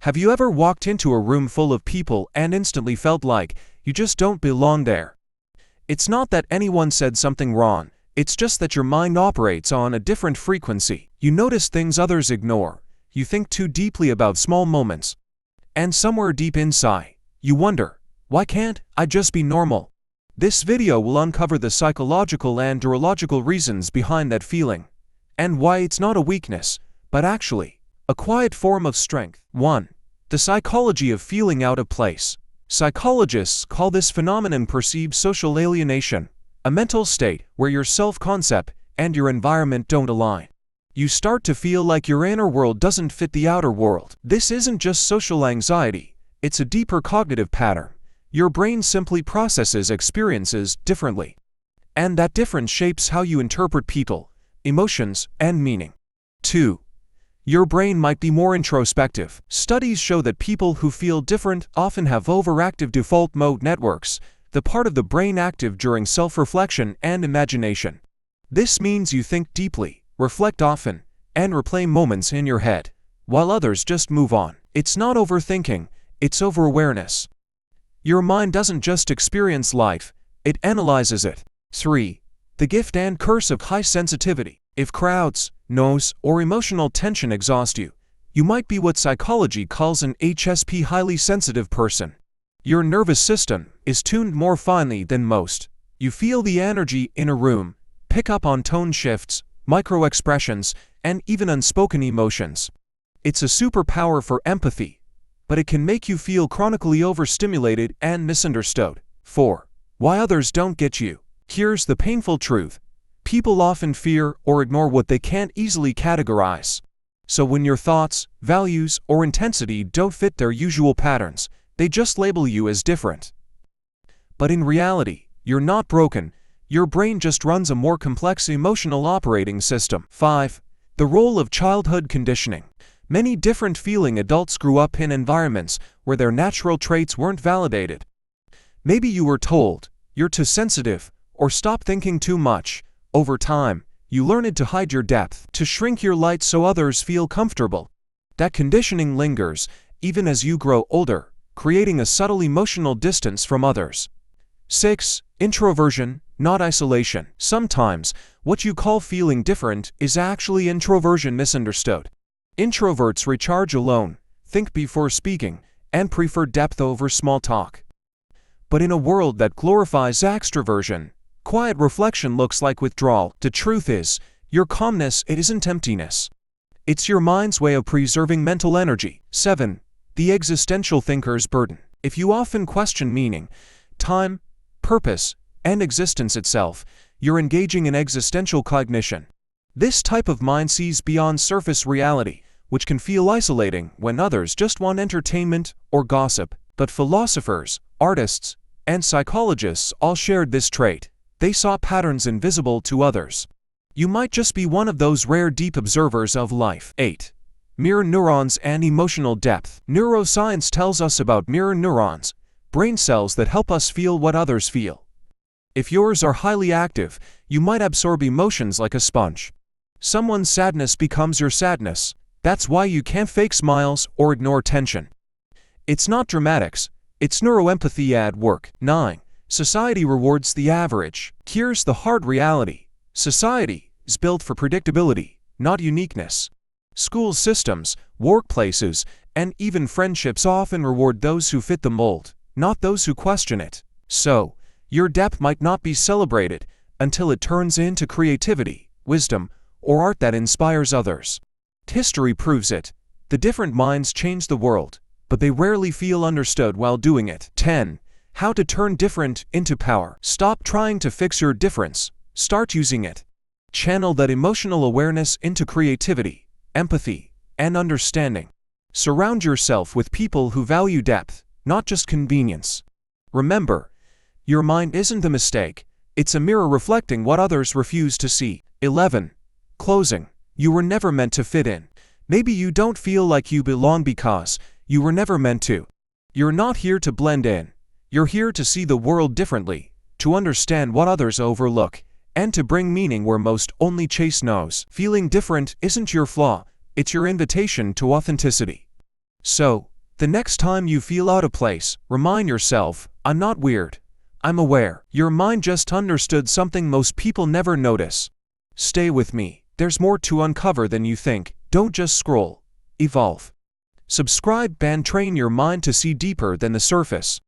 Have you ever walked into a room full of people and instantly felt like you just don't belong there? It's not that anyone said something wrong, it's just that your mind operates on a different frequency. You notice things others ignore, you think too deeply about small moments, and somewhere deep inside, you wonder, why can't I just be normal? This video will uncover the psychological and neurological reasons behind that feeling, and why it's not a weakness, but actually a quiet form of strength. 1. The psychology of feeling out of place. Psychologists call this phenomenon perceived social alienation, a mental state where your self-concept and your environment don't align. You start to feel like your inner world doesn't fit the outer world. This isn't just social anxiety, it's a deeper cognitive pattern. Your brain simply processes experiences differently, and that difference shapes how you interpret people, emotions, and meaning. 2. Your brain might be more introspective. Studies show that people who feel different often have overactive default mode networks, the part of the brain active during self-reflection and imagination. This means you think deeply, reflect often, and replay moments in your head, while others just move on. It's not overthinking, it's over-awareness. Your mind doesn't just experience life, it analyzes it. 3. The gift and curse of high sensitivity. If crowds, noise, or emotional tension exhaust you, you might be what psychology calls an HSP, highly sensitive person. Your nervous system is tuned more finely than most. You feel the energy in a room, pick up on tone shifts, micro-expressions, and even unspoken emotions. It's a superpower for empathy, but it can make you feel chronically overstimulated and misunderstood. 4. Why others don't get you. Here's the painful truth. People often fear or ignore what they can't easily categorize. So when your thoughts, values, or intensity don't fit their usual patterns, they just label you as different. But in reality, you're not broken. Your brain just runs a more complex emotional operating system. 5. The role of childhood conditioning. Many different feeling adults grew up in environments where their natural traits weren't validated. Maybe you were told, "You're too sensitive," or "Stop thinking too much." Over time, you learned to hide your depth, to shrink your light so others feel comfortable. That conditioning lingers, even as you grow older, creating a subtle emotional distance from others. 6. Introversion, not isolation. Sometimes, what you call feeling different is actually introversion misunderstood. Introverts recharge alone, think before speaking, and prefer depth over small talk. But in a world that glorifies extroversion, quiet reflection looks like withdrawal. The truth is, your calmness, it isn't emptiness. It's your mind's way of preserving mental energy. 7. The existential thinker's burden. If you often question meaning, time, purpose, and existence itself, you're engaging in existential cognition. This type of mind sees beyond surface reality, which can feel isolating when others just want entertainment or gossip. But philosophers, artists, and psychologists all shared this trait. They saw patterns invisible to others. You might just be one of those rare deep observers of life. 8. Mirror neurons and emotional depth. Neuroscience tells us about mirror neurons, brain cells that help us feel what others feel. If yours are highly active, you might absorb emotions like a sponge. Someone's sadness becomes your sadness. That's why you can't fake smiles or ignore tension. It's not dramatics, it's neuroempathy at work. 9. Society rewards the average. Here's the hard reality. Society is built for predictability, not uniqueness. School systems, workplaces, and even friendships often reward those who fit the mold, not those who question it. So, your depth might not be celebrated until it turns into creativity, wisdom, or art that inspires others. History proves it. The different minds change the world, but they rarely feel understood while doing it. 10. How to turn different into power. Stop trying to fix your difference. Start using it. Channel that emotional awareness into creativity, empathy, and understanding. Surround yourself with people who value depth, not just convenience. Remember, your mind isn't a mistake. It's a mirror reflecting what others refuse to see. 11. Closing. You were never meant to fit in. Maybe you don't feel like you belong because you were never meant to. You're not here to blend in. You're here to see the world differently, to understand what others overlook, and to bring meaning where most only chase knows. Feeling different isn't your flaw, it's your invitation to authenticity. So, The next time you feel out of place, remind yourself, I'm not weird. I'm aware. Your mind just understood something most people never notice. Stay with me. There's more to uncover than you think. Don't just scroll. Evolve. Subscribe and train your mind to see deeper than the surface.